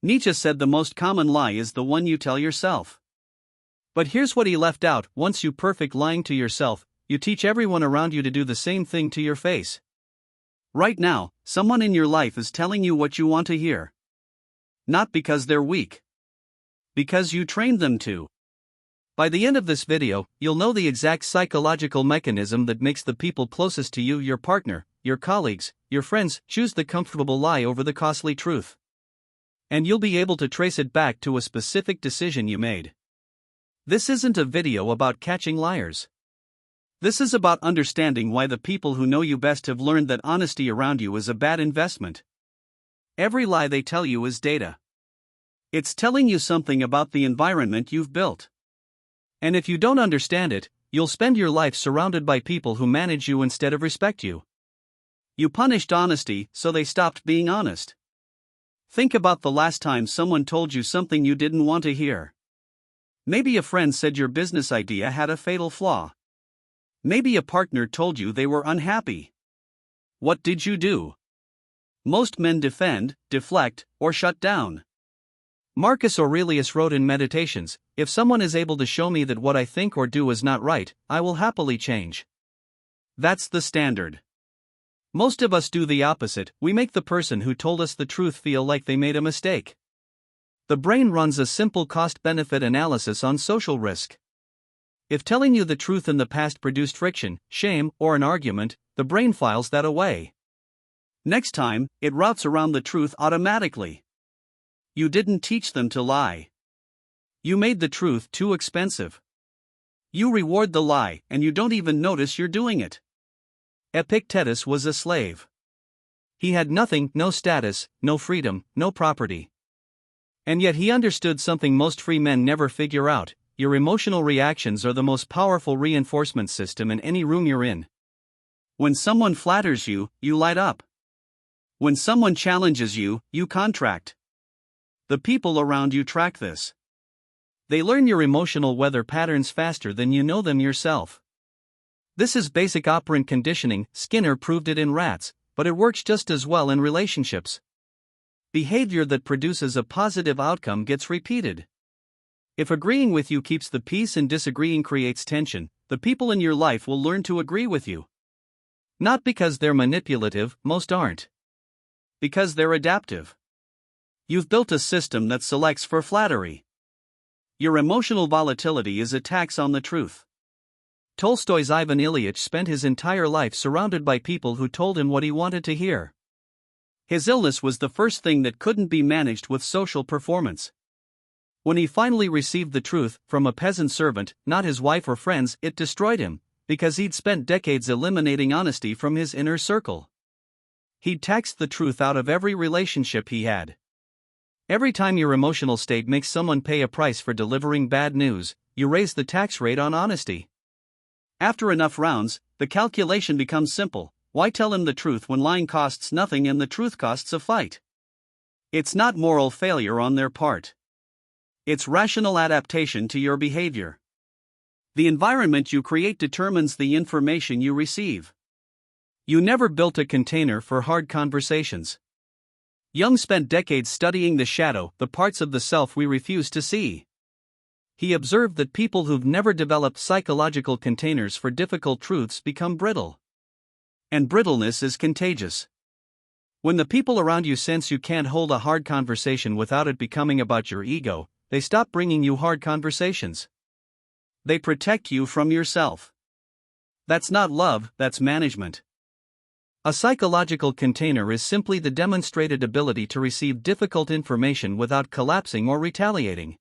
Nietzsche said the most common lie is the one you tell yourself. But here's what he left out: once you perfect lying to yourself, you teach everyone around you to do the same thing to your face. Right now, someone in your life is telling you what you want to hear. Not because they're weak. Because you trained them to. By the end of this video, you'll know the exact psychological mechanism that makes the people closest to you, your partner, your colleagues, your friends, choose the comfortable lie over the costly truth. And you'll be able to trace it back to a specific decision you made. This isn't a video about catching liars. This is about understanding why the people who know you best have learned that honesty around you is a bad investment. Every lie they tell you is data. It's telling you something about the environment you've built. And if you don't understand it, you'll spend your life surrounded by people who manage you instead of respect you. You punished honesty, so they stopped being honest. Think about the last time someone told you something you didn't want to hear. Maybe a friend said your business idea had a fatal flaw. Maybe a partner told you they were unhappy. What did you do? Most men defend, deflect, or shut down. Marcus Aurelius wrote in Meditations, "If someone is able to show me that what I think or do is not right, I will happily change." That's the standard. Most of us do the opposite: we make the person who told us the truth feel like they made a mistake. The brain runs a simple cost-benefit analysis on social risk. If telling you the truth in the past produced friction, shame, or an argument, the brain files that away. Next time, it routes around the truth automatically. You didn't teach them to lie. You made the truth too expensive. You reward the lie, and you don't even notice you're doing it. Epictetus was a slave. He had nothing, no status, no freedom, no property. And yet he understood something most free men never figure out: your emotional reactions are the most powerful reinforcement system in any room you're in. When someone flatters you, you light up. When someone challenges you, you contract. The people around you track this. They learn your emotional weather patterns faster than you know them yourself. This is basic operant conditioning. Skinner proved it in rats, but it works just as well in relationships. Behavior that produces a positive outcome gets repeated. If agreeing with you keeps the peace and disagreeing creates tension, the people in your life will learn to agree with you. Not because they're manipulative, most aren't. Because they're adaptive. You've built a system that selects for flattery. Your emotional volatility is a tax on the truth. Tolstoy's Ivan Ilyich spent his entire life surrounded by people who told him what he wanted to hear. His illness was the first thing that couldn't be managed with social performance. When he finally received the truth from a peasant servant, not his wife or friends, it destroyed him, because he'd spent decades eliminating honesty from his inner circle. He'd taxed the truth out of every relationship he had. Every time your emotional state makes someone pay a price for delivering bad news, you raise the tax rate on honesty. After enough rounds, the calculation becomes simple: why tell him the truth when lying costs nothing and the truth costs a fight? It's not moral failure on their part. It's rational adaptation to your behavior. The environment you create determines the information you receive. You never built a container for hard conversations. Jung spent decades studying the shadow, the parts of the self we refuse to see. He observed that people who've never developed psychological containers for difficult truths become brittle. And brittleness is contagious. When the people around you sense you can't hold a hard conversation without it becoming about your ego, they stop bringing you hard conversations. They protect you from yourself. That's not love, that's management. A psychological container is simply the demonstrated ability to receive difficult information without collapsing or retaliating.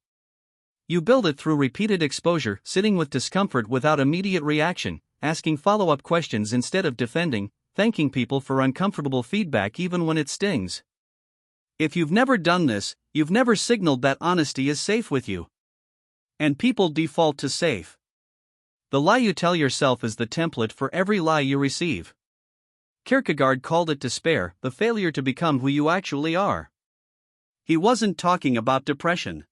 You build it through repeated exposure, sitting with discomfort without immediate reaction, asking follow-up questions instead of defending, thanking people for uncomfortable feedback even when it stings. If you've never done this, you've never signaled that honesty is safe with you. And people default to safe. The lie you tell yourself is the template for every lie you receive. Kierkegaard called it despair, the failure to become who you actually are. He wasn't talking about depression.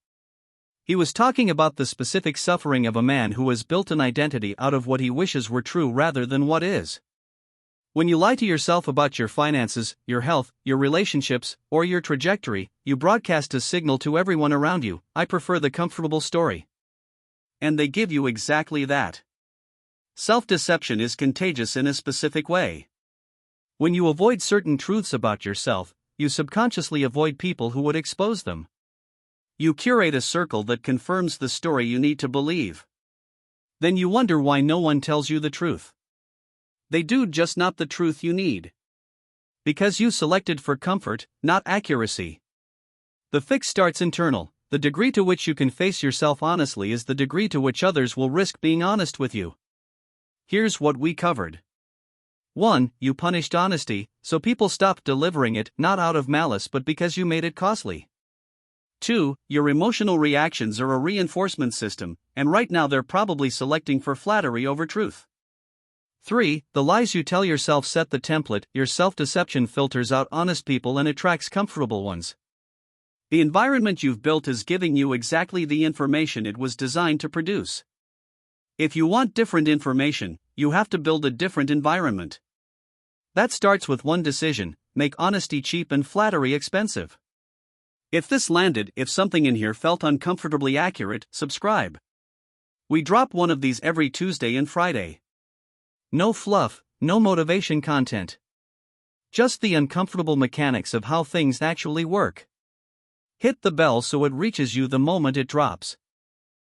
He was talking about the specific suffering of a man who has built an identity out of what he wishes were true rather than what is. When you lie to yourself about your finances, your health, your relationships, or your trajectory, you broadcast a signal to everyone around you: I prefer the comfortable story. And they give you exactly that. Self-deception is contagious in a specific way. When you avoid certain truths about yourself, you subconsciously avoid people who would expose them. You curate a circle that confirms the story you need to believe. Then you wonder why no one tells you the truth. They do, just not the truth you need. Because you selected for comfort, not accuracy. The fix starts internal. The degree to which you can face yourself honestly is the degree to which others will risk being honest with you. Here's what we covered. 1. You punished honesty, so people stopped delivering it, not out of malice but because you made it costly. 2. Your emotional reactions are a reinforcement system, and right now they're probably selecting for flattery over truth. 3. The lies you tell yourself set the template. Your self-deception filters out honest people and attracts comfortable ones. The environment you've built is giving you exactly the information it was designed to produce. If you want different information, you have to build a different environment. That starts with one decision: make honesty cheap and flattery expensive. If this landed, if something in here felt uncomfortably accurate, subscribe. We drop one of these every Tuesday and Friday. No fluff, no motivation content. Just the uncomfortable mechanics of how things actually work. Hit the bell so it reaches you the moment it drops.